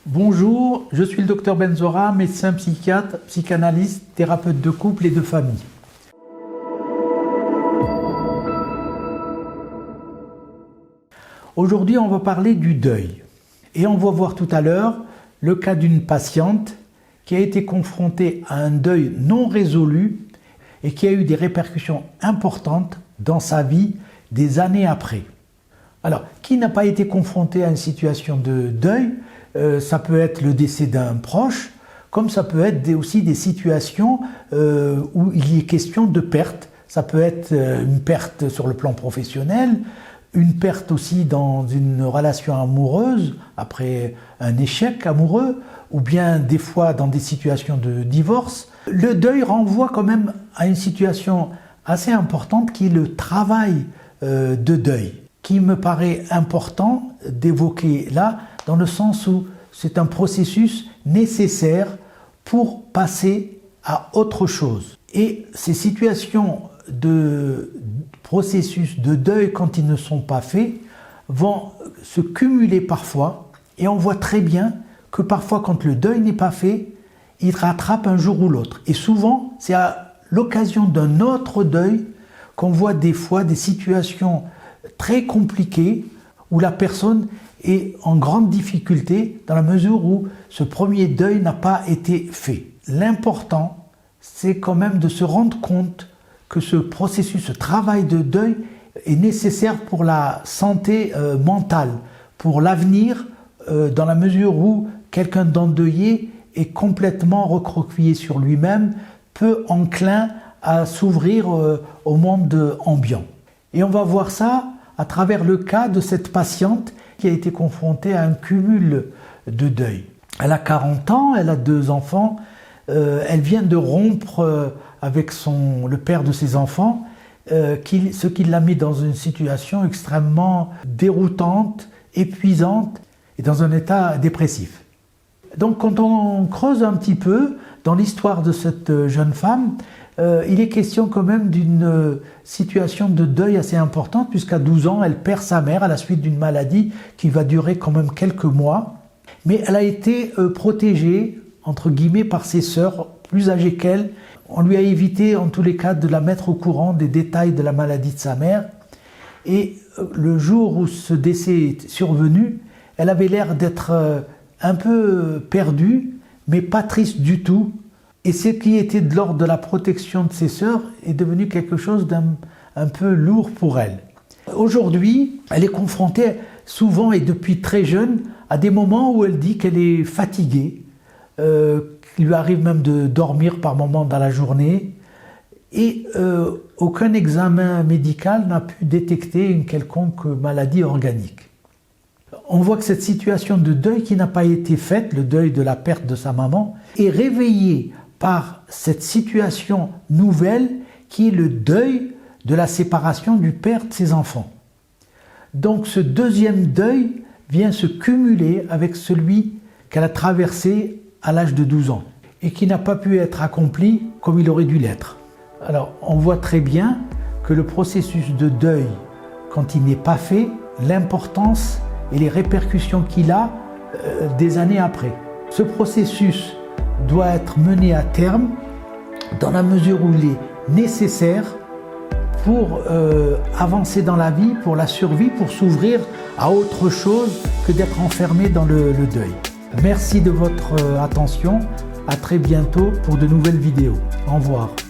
Bonjour, je suis le docteur Benzora, médecin psychiatre, psychanalyste, thérapeute de couple et de famille. Aujourd'hui, on va parler du deuil. Et on va voir tout à l'heure le cas d'une patiente qui a été confrontée à un deuil non résolu et qui a eu des répercussions importantes dans sa vie des années après. Alors, qui n'a pas été confronté à une situation de deuil? Ça peut être le décès d'un proche, comme ça peut être aussi des situations où il y est question de perte. Ça peut être une perte sur le plan professionnel, une perte aussi dans une relation amoureuse, après un échec amoureux, ou bien des fois dans des situations de divorce. Le deuil renvoie quand même à une situation assez importante qui est le travail de deuil, qui me paraît important d'évoquer là, dans le sens où c'est un processus nécessaire pour passer à autre chose. Et ces situations de processus de deuil, quand ils ne sont pas faits, vont se cumuler parfois, et on voit très bien que parfois quand le deuil n'est pas fait, il rattrape un jour ou l'autre. Et souvent, c'est à l'occasion d'un autre deuil qu'on voit des fois des situations très compliquées où la personne est en grande difficulté dans la mesure où ce premier deuil n'a pas été fait. L'important, c'est quand même de se rendre compte que ce processus, ce travail de deuil est nécessaire pour la santé mentale, pour l'avenir, dans la mesure où quelqu'un d'endeuillé est complètement recroquevillé sur lui-même, peu enclin à s'ouvrir au monde ambiant. Et on va voir ça à travers le cas de cette patiente qui a été confrontée à un cumul de deuil. Elle a 40 ans, elle a 2 enfants, elle vient de rompre avec le père de ses enfants, ce qui l'a mis dans une situation extrêmement déroutante, épuisante et dans un état dépressif. Donc quand on creuse un petit peu dans l'histoire de cette jeune femme, il est question quand même d'une situation de deuil assez importante, puisqu'à 12 ans, elle perd sa mère à la suite d'une maladie qui va durer quand même quelques mois. Mais elle a été protégée, entre guillemets, par ses sœurs plus âgées qu'elle. On lui a évité, en tous les cas, de la mettre au courant des détails de la maladie de sa mère. Et le jour où ce décès est survenu, elle avait l'air d'être un peu perdue, mais pas triste du tout. Et ce qui était de l'ordre de la protection de ses sœurs est devenu quelque chose d'un peu lourd pour elle. Aujourd'hui, elle est confrontée souvent et depuis très jeune à des moments où elle dit qu'elle est fatiguée, qu'il lui arrive même de dormir par moments dans la journée, et aucun examen médical n'a pu détecter une quelconque maladie organique. On voit que cette situation de deuil qui n'a pas été faite, le deuil de la perte de sa maman, est réveillée par cette situation nouvelle qui est le deuil de la séparation du père de ses enfants. Donc ce deuxième deuil vient se cumuler avec celui qu'elle a traversé à l'âge de 12 ans et qui n'a pas pu être accompli comme il aurait dû l'être. Alors on voit très bien que le processus de deuil, quand il n'est pas fait, l'importance et les répercussions qu'il a des années après. Ce processus doit être mené à terme dans la mesure où il est nécessaire pour avancer dans la vie, pour la survie, pour s'ouvrir à autre chose que d'être enfermé dans le deuil. Merci de votre attention, à très bientôt pour de nouvelles vidéos. Au revoir.